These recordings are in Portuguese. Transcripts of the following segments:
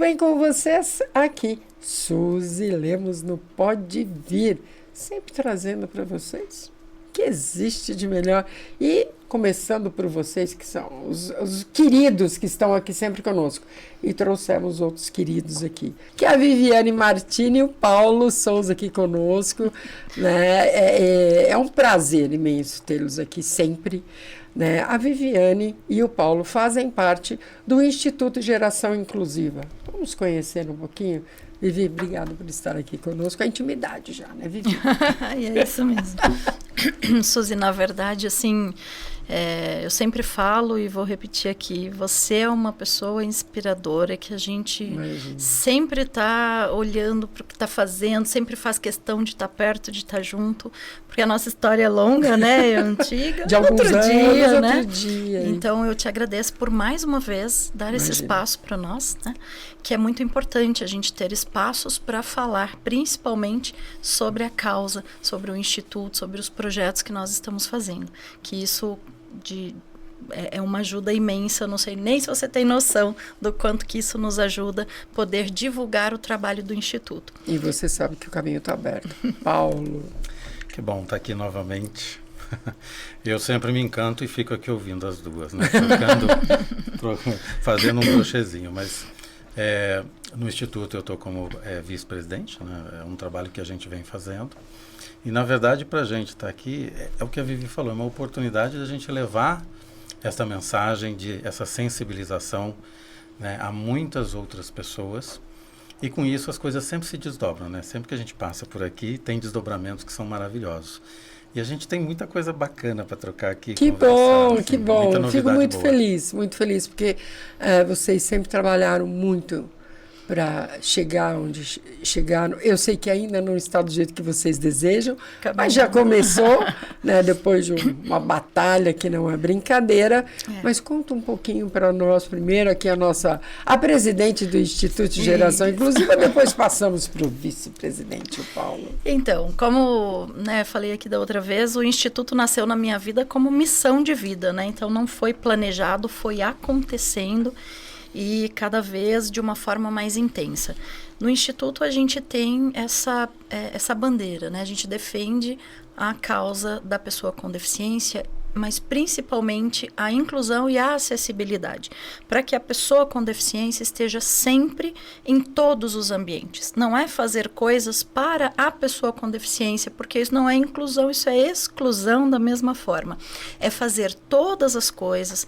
bem com vocês? Aqui, Suzy Lemos no Pode Vir, sempre trazendo para vocês o que existe de melhor. E começando por vocês, que são os queridos que estão aqui sempre conosco. E trouxemos outros queridos aqui, que é a Viviane Martini e o Paulo Souza aqui conosco. Né? É um prazer imenso tê-los aqui sempre. Né? A Viviane e o Paulo fazem parte do Instituto Geração Inclusiva. Vamos conhecer um pouquinho? Vivi, obrigada por estar aqui conosco. A intimidade já, né, Vivi? É isso mesmo. Suzy, na verdade, assim, eu sempre falo e vou repetir aqui, você é uma pessoa inspiradora que a gente sempre está olhando para o que está fazendo, sempre faz questão de estar perto, de estar junto, porque a nossa história é longa, né, é antiga. De alguns outro anos, dia, né? outro dia. Então, eu te agradeço por mais uma vez dar esse espaço para nós, né, que é muito importante a gente ter espaços para falar, principalmente sobre a causa, sobre o Instituto, sobre os projetos que nós estamos fazendo, que isso é uma ajuda imensa. Eu não sei nem se você tem noção do quanto que isso nos ajuda poder divulgar o trabalho do Instituto. E você sabe que o caminho está aberto. Paulo. Que bom estar aqui novamente. Eu sempre me encanto e fico aqui ouvindo as duas, né? Fazendo um crochêzinho, mas no Instituto eu estou como vice-presidente, né? É um trabalho que a gente vem fazendo. E, na verdade, para a gente estar aqui, é o que a Vivi falou, é uma oportunidade de a gente levar essa mensagem, essa sensibilização, né, a muitas outras pessoas. E, com isso, as coisas sempre se desdobram, né? Sempre que a gente passa por aqui, tem desdobramentos que são maravilhosos. E a gente tem muita coisa bacana para trocar aqui. Que bom, assim, que bom. Fico muito boa. feliz, porque vocês sempre trabalharam muito para chegar onde chegaram. Eu sei que ainda não está do jeito que vocês desejam, mas já começou, né, depois de uma batalha que não é brincadeira. Mas conta um pouquinho para nós primeiro, aqui a presidente do Instituto de Geração Inclusiva, depois passamos para o vice-presidente, o Paulo. Então, como, né, falei aqui da outra vez, o Instituto nasceu na minha vida como missão de vida, né? Então não foi planejado, foi acontecendo, e cada vez de uma forma mais intensa. No Instituto a gente tem essa bandeira, né? A gente defende a causa da pessoa com deficiência, mas principalmente a inclusão e a acessibilidade, para que a pessoa com deficiência esteja sempre em todos os ambientes. Não é fazer coisas para a pessoa com deficiência, porque isso não é inclusão, isso é exclusão da mesma forma. É fazer todas as coisas,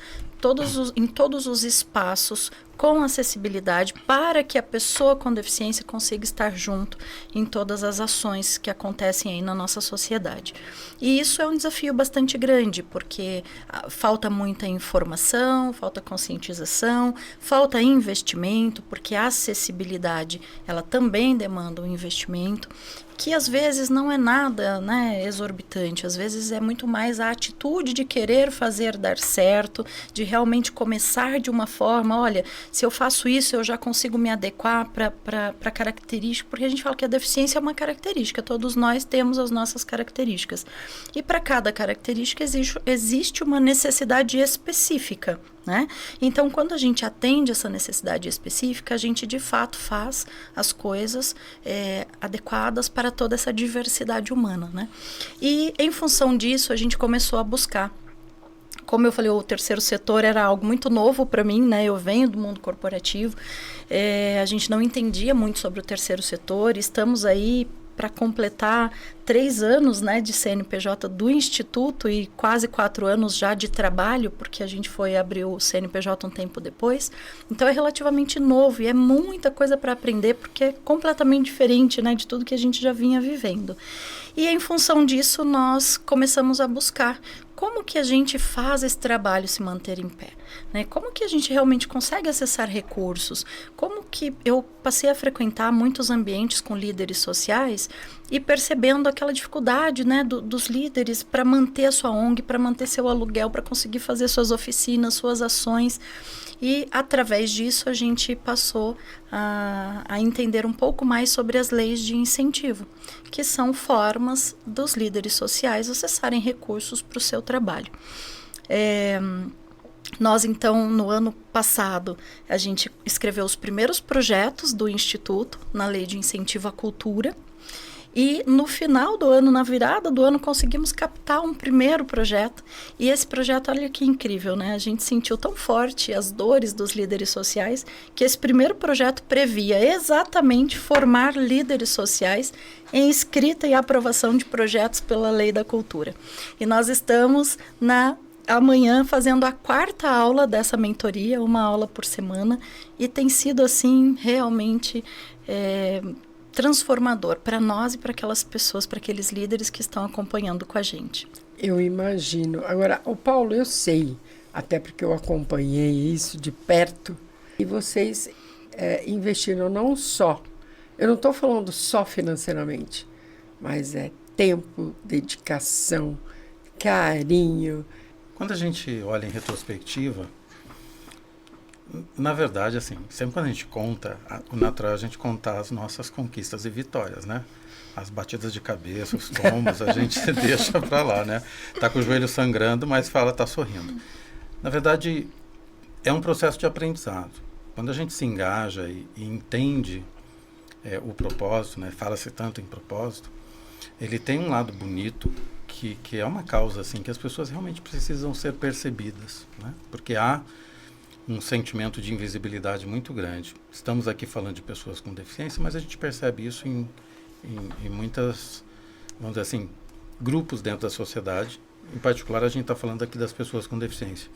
em todos os espaços, com acessibilidade, para que a pessoa com deficiência consiga estar junto em todas as ações que acontecem aí na nossa sociedade. E isso é um desafio bastante grande, porque falta muita informação, falta conscientização, falta investimento, porque a acessibilidade, ela também demanda um investimento, que às vezes não é nada, né, exorbitante, às vezes é muito mais a atitude de querer fazer dar certo, de realmente começar de uma forma, olha, se eu faço isso eu já consigo me adequar para característica, porque a gente fala que a deficiência é uma característica, todos nós temos as nossas características, e para cada característica existe uma necessidade específica, né? Então, quando a gente atende essa necessidade específica, a gente de fato faz as coisas adequadas para toda essa diversidade humana, né? E em função disso, a gente começou a buscar. Como eu falei, o terceiro setor era algo muito novo para mim, né? Eu venho do mundo corporativo, a gente não entendia muito sobre o terceiro setor, estamos aí para completar 3 anos, né, de CNPJ do Instituto e quase 4 anos já de trabalho, porque a gente foi abrir o CNPJ um tempo depois. Então é relativamente novo e é muita coisa para aprender, porque é completamente diferente, né, de tudo que a gente já vinha vivendo. E em função disso nós começamos a buscar como que a gente faz esse trabalho se manter em pé, né? Como que a gente realmente consegue acessar recursos? Como que eu passei a frequentar muitos ambientes com líderes sociais e percebendo aquela dificuldade, né, dos líderes para manter a sua ONG, para manter seu aluguel, para conseguir fazer suas oficinas, suas ações. E, através disso, a gente passou a entender um pouco mais sobre as leis de incentivo, que são formas dos líderes sociais acessarem recursos para o seu trabalho. Nós, então, no ano passado, a gente escreveu os primeiros projetos do Instituto na Lei de Incentivo à Cultura. E no final do ano, na virada do ano, conseguimos captar um primeiro projeto. E esse projeto, olha que incrível, né? A gente sentiu tão forte as dores dos líderes sociais que esse primeiro projeto previa exatamente formar líderes sociais em escrita e aprovação de projetos pela Lei da Cultura. E nós estamos amanhã fazendo a 4ª aula dessa mentoria, uma aula por semana. E tem sido, assim, realmente transformador para nós e para aquelas pessoas, para aqueles líderes que estão acompanhando com a gente. Eu imagino. Agora, o Paulo, eu sei, até porque eu acompanhei isso de perto, e vocês investiram não só, eu não estou falando só financeiramente, mas tempo, dedicação, carinho. Quando a gente olha em retrospectiva, na verdade, assim, sempre quando a gente conta, o natural é a gente contar as nossas conquistas e vitórias, né? As batidas de cabeça, os tombos, a gente deixa para lá, né? Tá com o joelho sangrando, mas fala, tá sorrindo. Na verdade, é um processo de aprendizado. Quando a gente se engaja e entende o propósito, né? Fala-se tanto em propósito, ele tem um lado bonito, que é uma causa, assim, que as pessoas realmente precisam ser percebidas, né? Porque há um sentimento de invisibilidade muito grande. Estamos aqui falando de pessoas com deficiência, mas a gente percebe isso em muitas, vamos dizer assim, grupos dentro da sociedade. Em particular, a gente está falando aqui das pessoas com deficiência.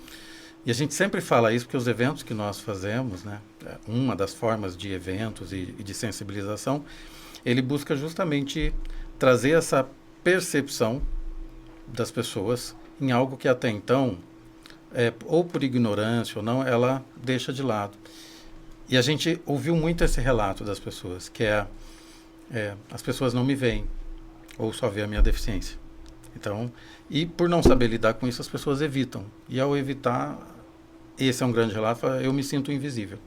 E a gente sempre fala isso porque os eventos que nós fazemos, né, uma das formas de eventos e de sensibilização, ele busca justamente trazer essa percepção das pessoas em algo que até então, ou por ignorância ou não, ela deixa de lado. E a gente ouviu muito esse relato das pessoas, que as pessoas não me veem, ou só vê a minha deficiência. Então, e por não saber lidar com isso, as pessoas evitam. E ao evitar, esse é um grande relato, eu me sinto invisível.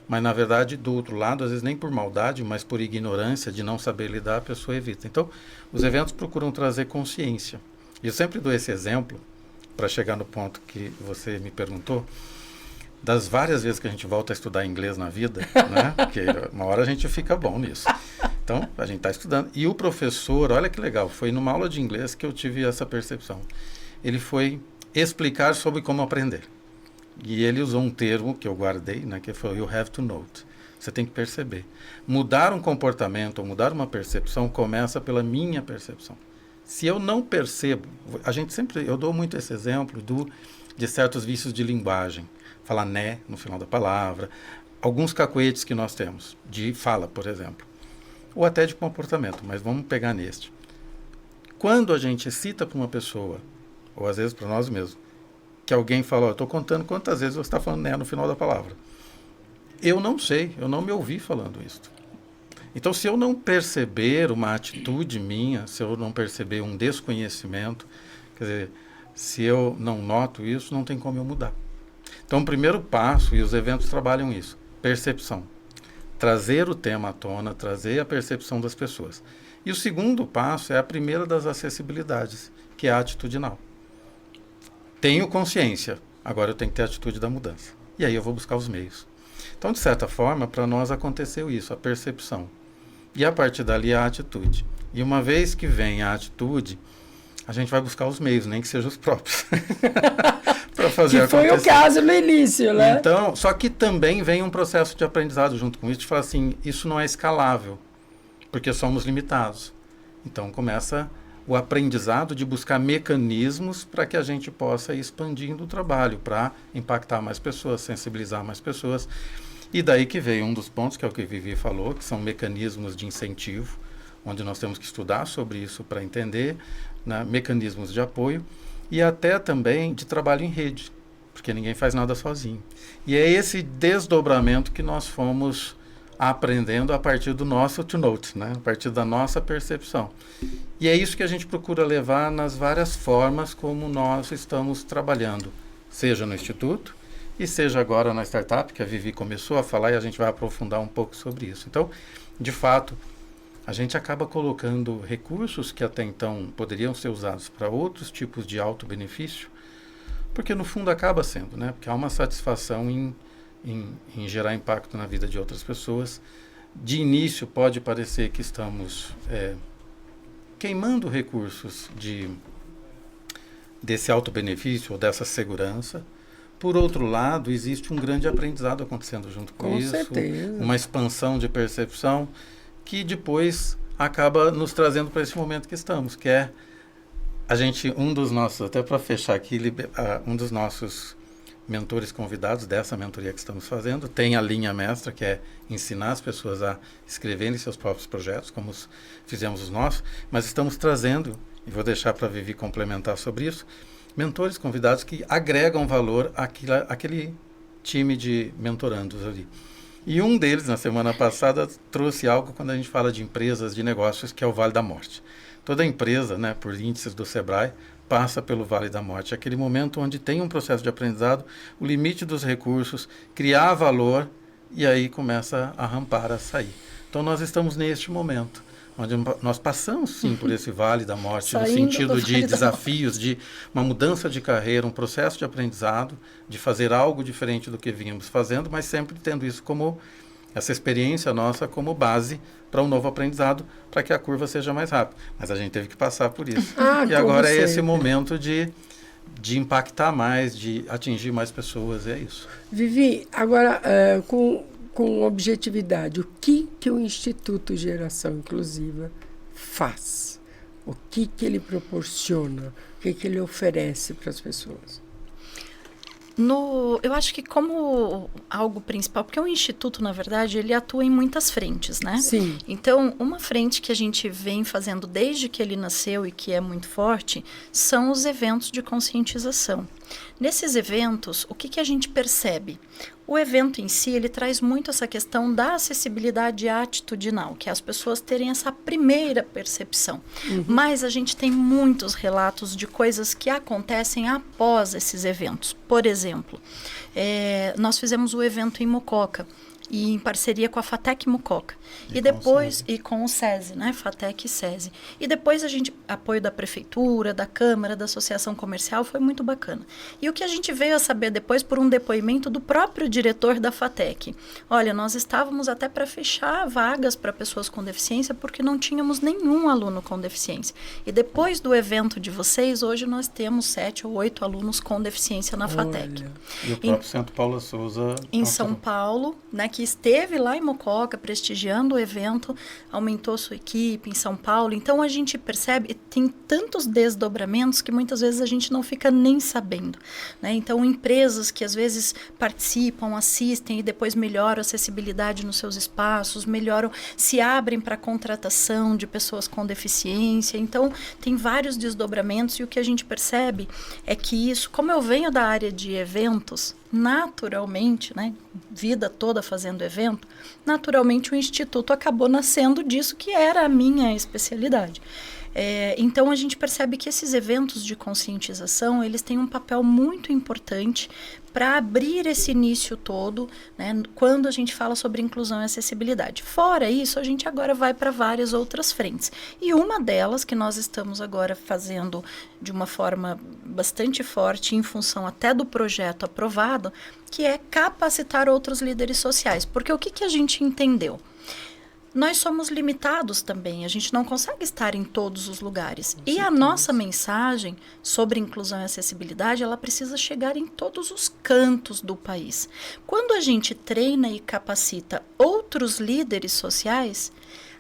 Mas, na verdade, do outro lado, às vezes nem por maldade, mas por ignorância de não saber lidar, a pessoa evita. Então, os eventos procuram trazer consciência. E eu sempre dou esse exemplo, para chegar no ponto que você me perguntou, das várias vezes que a gente volta a estudar inglês na vida, né? Porque uma hora a gente fica bom nisso. Então, a gente está estudando. E o professor, olha que legal, foi numa aula de inglês que eu tive essa percepção. Ele foi explicar sobre como aprender. E ele usou um termo que eu guardei, né? Que foi you have to note. Você tem que perceber. Mudar um comportamento ou mudar uma percepção começa pela minha percepção. Se eu não percebo, eu dou muito esse exemplo de certos vícios de linguagem, falar né no final da palavra, alguns cacoetes que nós temos, de fala, por exemplo, ou até de comportamento, mas vamos pegar neste. Quando a gente cita para uma pessoa, ou às vezes para nós mesmos, que alguém fala, eu estou contando quantas vezes você está falando né no final da palavra. Eu não sei, eu não me ouvi falando isso. Então, se eu não perceber uma atitude minha, se eu não perceber um desconhecimento, quer dizer, se eu não noto isso, não tem como eu mudar. Então, o primeiro passo, e os eventos trabalham isso, percepção. Trazer o tema à tona, trazer a percepção das pessoas. E o segundo passo é a primeira das acessibilidades, que é a atitudinal. Tenho consciência, agora eu tenho que ter a atitude da mudança. E aí eu vou buscar os meios. Então, de certa forma, para nós aconteceu isso, a percepção. E a partir dali a atitude. E uma vez que vem a atitude, a gente vai buscar os meios, nem que sejam os próprios. Para fazer que foi acontecer. O caso no início, né? Então, só que também vem um processo de aprendizado junto com isso, de falar assim, isso não é escalável, porque somos limitados. Então começa o aprendizado de buscar mecanismos para que a gente possa ir expandindo o trabalho, para impactar mais pessoas, sensibilizar mais pessoas. E daí que veio um dos pontos, que é o que a Vivi falou, que são mecanismos de incentivo, onde nós temos que estudar sobre isso para entender, né, mecanismos de apoio e até também de trabalho em rede, porque ninguém faz nada sozinho. E é esse desdobramento que nós fomos aprendendo a partir do nosso to note, né, a partir da nossa percepção. E é isso que a gente procura levar nas várias formas como nós estamos trabalhando, seja no Instituto, e seja agora na startup, que a Vivi começou a falar, e a gente vai aprofundar um pouco sobre isso. Então, de fato, a gente acaba colocando recursos que até então poderiam ser usados para outros tipos de auto-benefício porque no fundo acaba sendo, né? Porque há uma satisfação em gerar impacto na vida de outras pessoas. De início pode parecer que estamos queimando recursos desse auto-benefício ou dessa segurança. Por outro lado, existe um grande aprendizado acontecendo junto com isso, certeza. uma expansão de percepção que depois acaba nos trazendo para esse momento que estamos, que é um dos nossos, até para fechar aqui, um dos nossos mentores convidados dessa mentoria que estamos fazendo, tem a linha mestra, que é ensinar as pessoas a escreverem seus próprios projetos, como fizemos os nossos, mas estamos trazendo, e vou deixar para a Vivi complementar sobre isso, mentores convidados que agregam valor àquele time de mentorandos ali. E um deles, na semana passada, trouxe algo quando a gente fala de empresas, de negócios, que é o Vale da Morte. Toda empresa, né, por índices do Sebrae, passa pelo Vale da Morte. Aquele momento onde tem um processo de aprendizado, o limite dos recursos, criar valor, e aí começa a rampar, a sair. Então nós estamos neste momento, onde nós passamos sim por esse Vale da Morte, no sentido de desafios, de uma mudança de carreira, um processo de aprendizado, de fazer algo diferente do que vínhamos fazendo, mas sempre tendo isso como, essa experiência nossa como base para um novo aprendizado, para que a curva seja mais rápida. Mas a gente teve que passar por isso. E agora é esse momento de impactar mais, de atingir mais pessoas, é isso. Vivi, agora com objetividade, o que o Instituto Geração Inclusiva faz? O que ele proporciona? O que ele oferece para as pessoas? Eu acho que como algo principal, porque o Instituto, na verdade, ele atua em muitas frentes, né? Sim. Então, uma frente que a gente vem fazendo desde que ele nasceu e que é muito forte, são os eventos de conscientização. Nesses eventos, o que a gente percebe? O evento em si, ele traz muito essa questão da acessibilidade atitudinal, que é as pessoas terem essa primeira percepção. Mas a gente tem muitos relatos de coisas que acontecem após esses eventos. Por exemplo, nós fizemos o evento em Mococa, e em parceria com a FATEC Mococa. E depois, e com o SESI, né? FATEC e SESI. E depois apoio da Prefeitura, da Câmara, da Associação Comercial, foi muito bacana. E o que a gente veio a saber depois por um depoimento do próprio diretor da FATEC. Olha, nós estávamos até para fechar vagas para pessoas com deficiência porque não tínhamos nenhum aluno com deficiência. E depois do evento de vocês, hoje nós temos 7 ou 8 alunos com deficiência na FATEC. E o próprio Santo Paula Souza... Em São Paulo, né, que esteve lá em Mococa prestigiando o evento, aumentou sua equipe em São Paulo. Então a gente percebe, tem tantos desdobramentos que muitas vezes a gente não fica nem sabendo, né? Então empresas que às vezes participam, assistem e depois melhoram a acessibilidade nos seus espaços, se abrem para a contratação de pessoas com deficiência. Então tem vários desdobramentos e o que a gente percebe é que isso, como eu venho da área de eventos, naturalmente, né, vida toda fazendo evento, naturalmente o Instituto acabou nascendo disso que era a minha especialidade. Então a gente percebe que esses eventos de conscientização, eles têm um papel muito importante para abrir esse início todo, né, quando a gente fala sobre inclusão e acessibilidade. Fora isso, a gente agora vai para várias outras frentes. E uma delas, que nós estamos agora fazendo de uma forma bastante forte, em função até do projeto aprovado, que é capacitar outros líderes sociais. Porque o que a gente entendeu? Nós somos limitados também, a gente não consegue estar em todos os lugares. E a nossa mensagem sobre inclusão e acessibilidade, ela precisa chegar em todos os cantos do país. Quando a gente treina e capacita outros líderes sociais,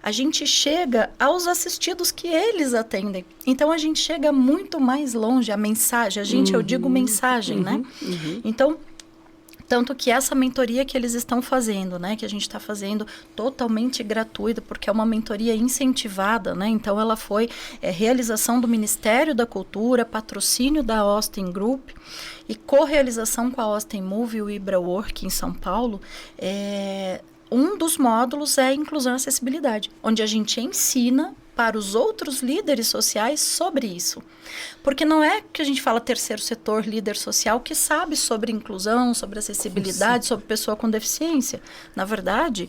a gente chega aos assistidos que eles atendem. Então, a gente chega muito mais longe, a mensagem, eu digo mensagem, né? Então, tanto que essa mentoria que eles estão fazendo, né, que a gente está fazendo totalmente gratuita, porque é uma mentoria incentivada, né, então ela foi realização do Ministério da Cultura, patrocínio da Austin Group e co-realização com a Austin Move e o Ibra Work em São Paulo. Um dos módulos é inclusão e acessibilidade, onde a gente ensina para os outros líderes sociais sobre isso. Porque não é que a gente fala terceiro setor, líder social, que sabe sobre inclusão, sobre acessibilidade, sobre pessoa com deficiência. Na verdade,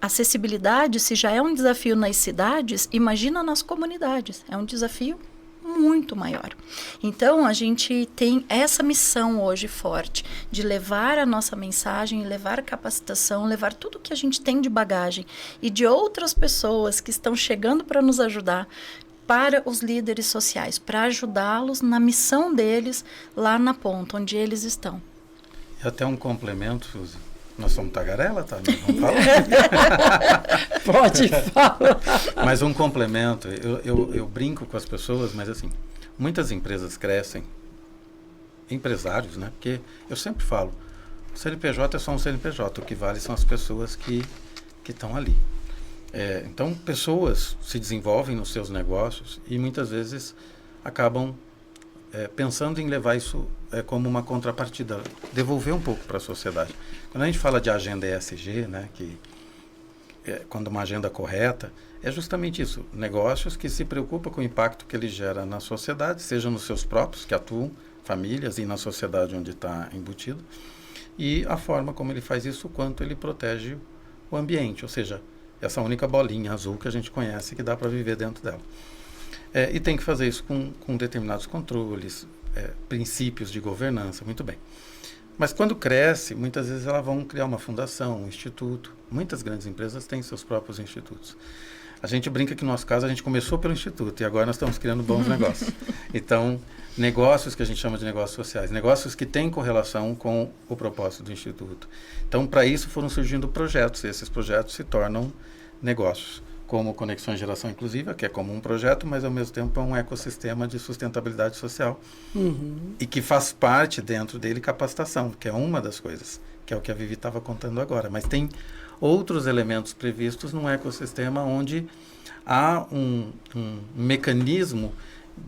acessibilidade, se já é um desafio nas cidades, imagina nas comunidades. É um desafio muito maior. Então, a gente tem essa missão hoje forte de levar a nossa mensagem, levar capacitação, levar tudo que a gente tem de bagagem e de outras pessoas que estão chegando para nos ajudar, para os líderes sociais, para ajudá-los na missão deles lá na ponta, onde eles estão. E até um complemento, Suzy. Nós somos tagarela, tá? Não fala? Pode falar. Mas um complemento, eu brinco com as pessoas, mas assim, muitas empresas crescem, empresários, né? Porque eu sempre falo, o CNPJ é só um CNPJ, o que vale são as pessoas que estão ali. Então, pessoas se desenvolvem nos seus negócios e muitas vezes acabam pensando em levar isso como uma contrapartida, devolver um pouco para a sociedade. Quando a gente fala de agenda ESG, né, quando uma agenda correta, é justamente isso, negócios que se preocupam com o impacto que ele gera na sociedade, seja nos seus próprios, que atuam, famílias, e na sociedade onde está embutido, e a forma como ele faz isso, o quanto ele protege o ambiente, ou seja, essa única bolinha azul que a gente conhece que dá para viver dentro dela. E tem que fazer isso com determinados controles, princípios de governança, muito bem. Mas quando cresce, muitas vezes elas vão criar uma fundação, um instituto. Muitas grandes empresas têm seus próprios institutos. A gente brinca que no nosso caso a gente começou pelo instituto e agora nós estamos criando bons negócios. Então, negócios que a gente chama de negócios sociais, negócios que têm correlação com o propósito do instituto. Então, para isso foram surgindo projetos, e esses projetos se tornam negócios, como Conexões Geração Inclusiva, que é como um projeto, mas ao mesmo tempo é um ecossistema de sustentabilidade social. E que faz parte dentro dele capacitação, que é uma das coisas, que é o que a Vivi estava contando agora. Mas tem outros elementos previstos num ecossistema onde há um mecanismo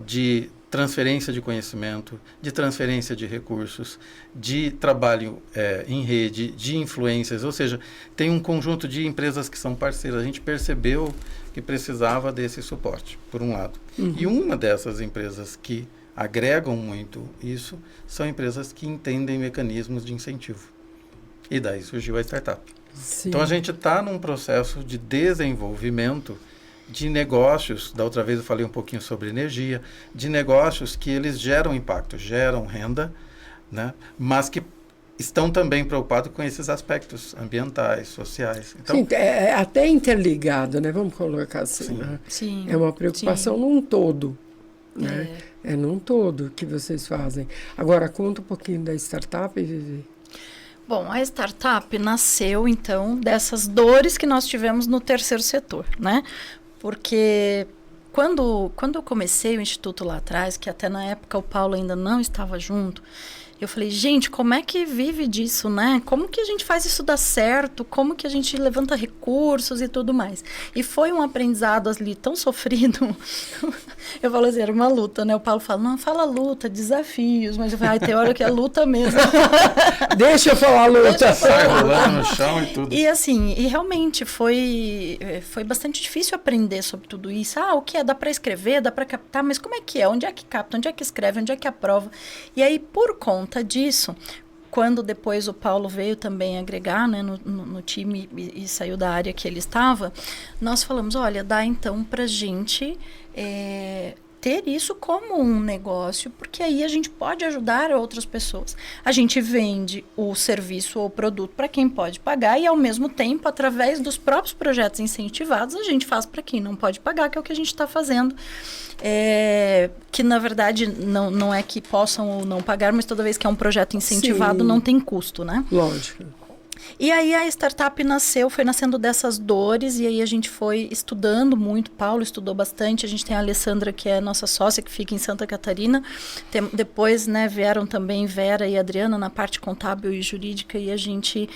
de transferência de conhecimento, de transferência de recursos, de trabalho em rede, de influências, ou seja, tem um conjunto de empresas que são parceiras. A gente percebeu que precisava desse suporte, por um lado. E uma dessas empresas que agregam muito isso são empresas que entendem mecanismos de incentivo. E daí surgiu a startup. Sim. Então a gente está num processo de desenvolvimento de negócios, da outra vez eu falei um pouquinho sobre energia, de negócios que eles geram impacto, geram renda, né? Mas que estão também preocupados com esses aspectos ambientais, sociais. Então, Sim, é até interligado, né? Vamos colocar assim. Sim. Né? Sim, É uma preocupação num todo, né? É num todo que vocês fazem. Agora, conta um pouquinho da startup, Vivi. Bom, a startup nasceu, então, dessas dores que nós tivemos no terceiro setor, né? Porque quando eu comecei o Instituto lá atrás, que até na época o Paulo ainda não estava junto, eu falei, gente, como é que vive disso, né? Como que a gente faz isso dar certo? Como que a gente levanta recursos e tudo mais? E foi um aprendizado ali tão sofrido. Eu falo assim, era uma luta, né? O Paulo fala, não, fala luta, desafios. Mas eu falei, tem hora que é luta mesmo. Deixa eu falar luta. sai rolando no chão e tudo. E assim, e realmente foi bastante difícil aprender sobre tudo isso. O que é? Dá para escrever, dá para captar, mas como é que é? Onde é que capta? Onde é que escreve? Onde é que aprova? E aí, por conta disso, quando depois o Paulo veio também agregar, né, no time e saiu da área que ele estava, nós falamos, olha, dá então para gente ter isso como um negócio, porque aí a gente pode ajudar outras pessoas. A gente vende o serviço ou produto para quem pode pagar e, ao mesmo tempo, através dos próprios projetos incentivados, a gente faz para quem não pode pagar, que é o que a gente está fazendo. Que, na verdade, não é que possam ou não pagar, mas toda vez que é um projeto incentivado, Sim. não tem custo, né? Lógico. E aí a startup foi nascendo dessas dores, e aí a gente foi estudando muito, Paulo estudou bastante, a gente tem a Alessandra, que é nossa sócia, que fica em Santa Catarina, depois, né, vieram também Vera e Adriana na parte contábil e jurídica, e a gente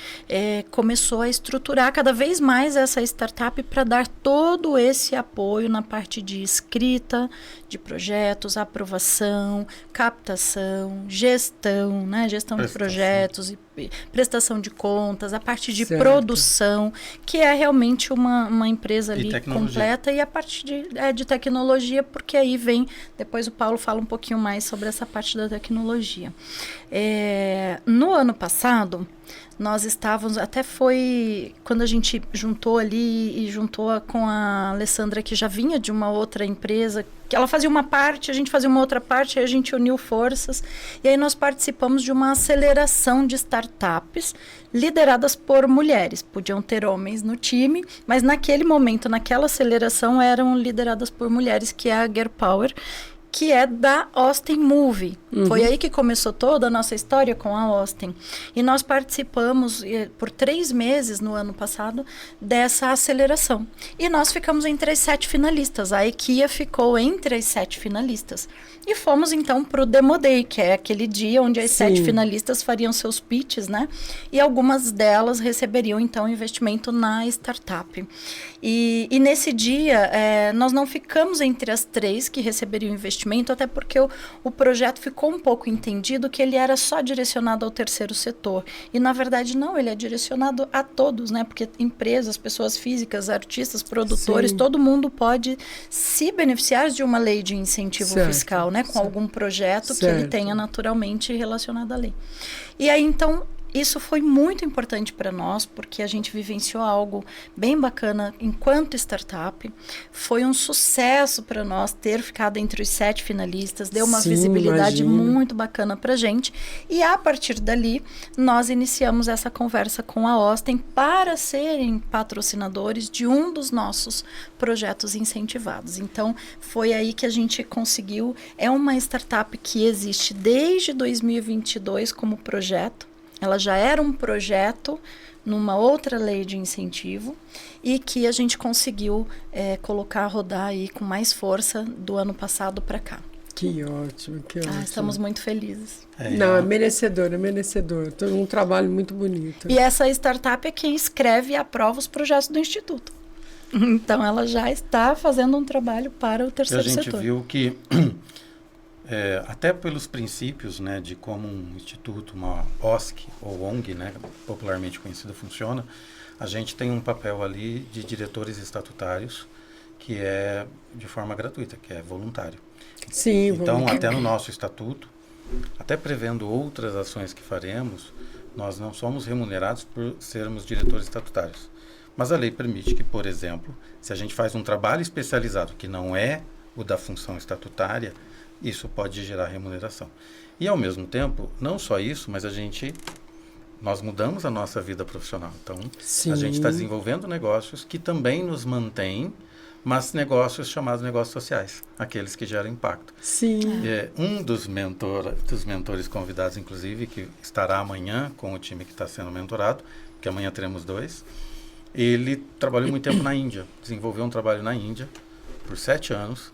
começou a estruturar cada vez mais essa startup para dar todo esse apoio na parte de escrita, de projetos, aprovação, captação, gestão, né, gestão de projetos e prestação de contas, a parte de produção, que é realmente uma empresa ali completa, e a parte de tecnologia, porque aí vem, depois o Paulo fala um pouquinho mais sobre essa parte da tecnologia. No ano passado, nós estávamos, até foi quando a gente juntou ali e juntou com a Alessandra, que já vinha de uma outra empresa, que ela fazia uma parte, a gente fazia uma outra parte, aí a gente uniu forças, e aí nós participamos de uma aceleração de startups lideradas por mulheres. Podiam ter homens no time, mas naquele momento, naquela aceleração, eram lideradas por mulheres, que é a Girl Power, que é da Austin Movie. Foi aí que começou toda a nossa história com a Austin. E nós participamos por 3 meses no ano passado dessa aceleração. E nós ficamos entre as 7 finalistas. A IKEA ficou entre as 7 finalistas. E fomos então para o Demo Day, que é aquele dia onde as 7 finalistas fariam seus pitches, né? E algumas delas receberiam então investimento na startup. E nesse dia, nós não ficamos entre as 3 que receberiam investimento, até porque o projeto ficou um pouco entendido que ele era só direcionado ao terceiro setor. E na verdade não, ele é direcionado a todos, né? Porque empresas, pessoas físicas, artistas, produtores, todo mundo pode se beneficiar de uma lei de incentivo fiscal, né? Com algum projeto que ele tenha naturalmente relacionado à lei. E aí então isso foi muito importante para nós, porque a gente vivenciou algo bem bacana enquanto startup. Foi um sucesso para nós ter ficado entre os 7 finalistas, deu uma visibilidade muito bacana para a gente. E a partir dali, nós iniciamos essa conversa com a Austin para serem patrocinadores de um dos nossos projetos incentivados. Então, foi aí que a gente conseguiu. É uma startup que existe desde 2022 como projeto. Ela já era um projeto numa outra lei de incentivo e que a gente conseguiu colocar a rodar aí com mais força do ano passado para cá. Que ótimo, que ótimo. Estamos muito felizes. Não, é merecedor, é merecedor. Tem um trabalho muito bonito. E essa startup é quem escreve e aprova os projetos do Instituto. Então, ela já está fazendo um trabalho para o terceiro setor. A gente viu que... até pelos princípios, né, de como um instituto, uma OSC ou ONG, né, popularmente conhecida, funciona, a gente tem um papel ali de diretores estatutários que é de forma gratuita, que é voluntário. Sim, então, até no nosso estatuto, até prevendo outras ações que faremos, nós não somos remunerados por sermos diretores estatutários. Mas a lei permite que, por exemplo, se a gente faz um trabalho especializado que não é o da função estatutária, isso pode gerar remuneração. E, ao mesmo tempo, não só isso, mas nós mudamos a nossa vida profissional. Então, a gente está desenvolvendo negócios que também nos mantêm, mas negócios chamados negócios sociais, aqueles que geram impacto. Sim. Um dos mentores convidados, inclusive, que estará amanhã com o time que está sendo mentorado, que amanhã teremos 2, ele trabalhou muito tempo na Índia, desenvolveu um trabalho na Índia por 7 anos,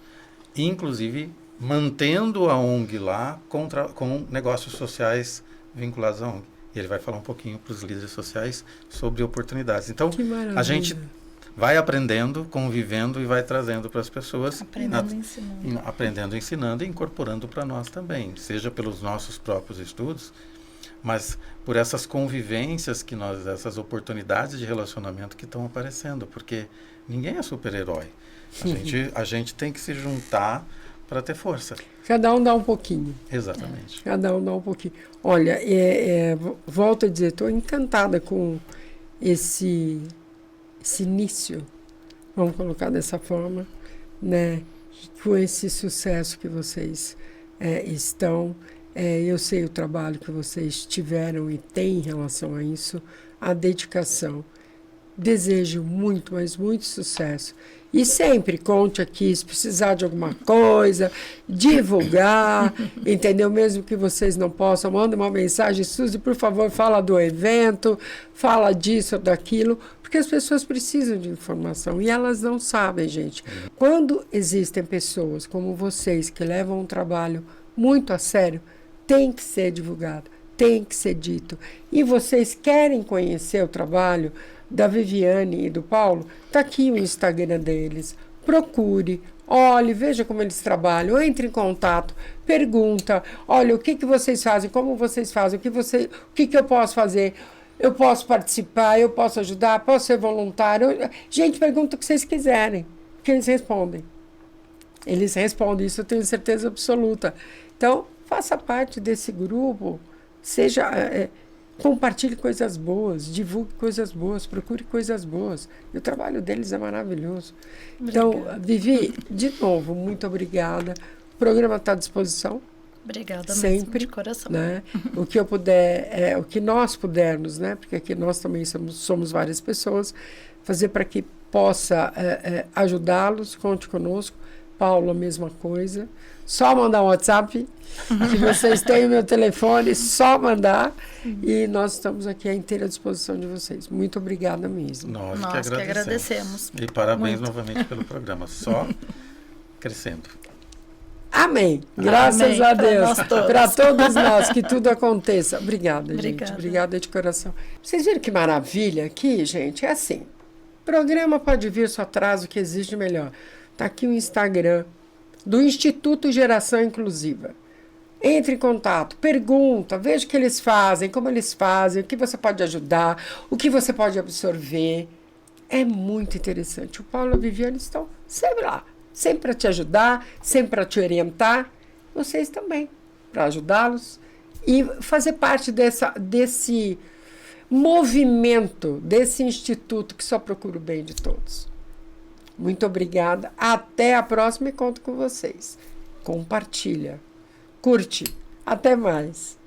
e, inclusive, mantendo a ONG lá com negócios sociais vinculados à ONG. E ele vai falar um pouquinho para os líderes sociais sobre oportunidades. Então, a gente vai aprendendo, convivendo e vai trazendo para as pessoas. Aprendendo, ensinando e incorporando para nós também. Seja pelos nossos próprios estudos, mas por essas convivências essas oportunidades de relacionamento que estão aparecendo. Porque ninguém é super-herói. A gente tem que se juntar para ter força. Cada um dá um pouquinho. Exatamente. Cada um dá um pouquinho. Olha, volto a dizer, estou encantada com esse início, vamos colocar dessa forma, né? Com esse sucesso que vocês estão. Eu sei o trabalho que vocês tiveram e têm em relação a isso, a dedicação. Desejo muito, mas muito sucesso. E sempre conte aqui, se precisar de alguma coisa, divulgar, entendeu? Mesmo que vocês não possam, manda uma mensagem, Suzy, por favor, fala do evento, fala disso ou daquilo, porque as pessoas precisam de informação e elas não sabem, gente. Quando existem pessoas como vocês que levam um trabalho muito a sério, tem que ser divulgado, tem que ser dito. E vocês querem conhecer o trabalho da Viviane e do Paulo? Está aqui o Instagram deles. Procure, olhe, veja como eles trabalham, entre em contato, pergunta, olha, o que vocês fazem, como vocês fazem, o que eu posso fazer? Eu posso participar, eu posso ajudar, posso ser voluntário? Gente, pergunta o que vocês quiserem, que eles respondem. Eles respondem, isso eu tenho certeza absoluta. Então, faça parte desse grupo, seja... Compartilhe coisas boas, divulgue coisas boas, procure coisas boas. E o trabalho deles é maravilhoso. Então, Vivi, de novo, muito obrigada. O programa está à disposição. Obrigada sempre, mesmo, de coração. Né? O que eu puder, o que nós pudermos, né? Porque aqui nós também somos várias pessoas, fazer para que possa ajudá-los, conte conosco. Paulo, a mesma coisa. Só mandar um WhatsApp, que vocês têm o meu telefone, só mandar. E nós estamos aqui à inteira disposição de vocês. Muito obrigada mesmo. Nós que agradecemos. E parabéns novamente pelo programa. Só crescendo. Amém. Graças a Deus. Para todos nós, que tudo aconteça. Obrigada, gente. Obrigada de coração. Vocês viram que maravilha aqui, gente? É assim. Programa Pode Vir, só traz o que existe de melhor. Está aqui o Instagram do Instituto Geração Inclusiva. Entre em contato, pergunta, veja o que eles fazem, como eles fazem, o que você pode ajudar, o que você pode absorver. É muito interessante. O Paulo e a Viviane estão sempre lá, sempre para te ajudar, sempre para te orientar. Vocês também, para ajudá-los e fazer parte desse movimento, desse instituto que só procura o bem de todos. Muito obrigada. Até a próxima e conto com vocês. Compartilha. Curte. Até mais.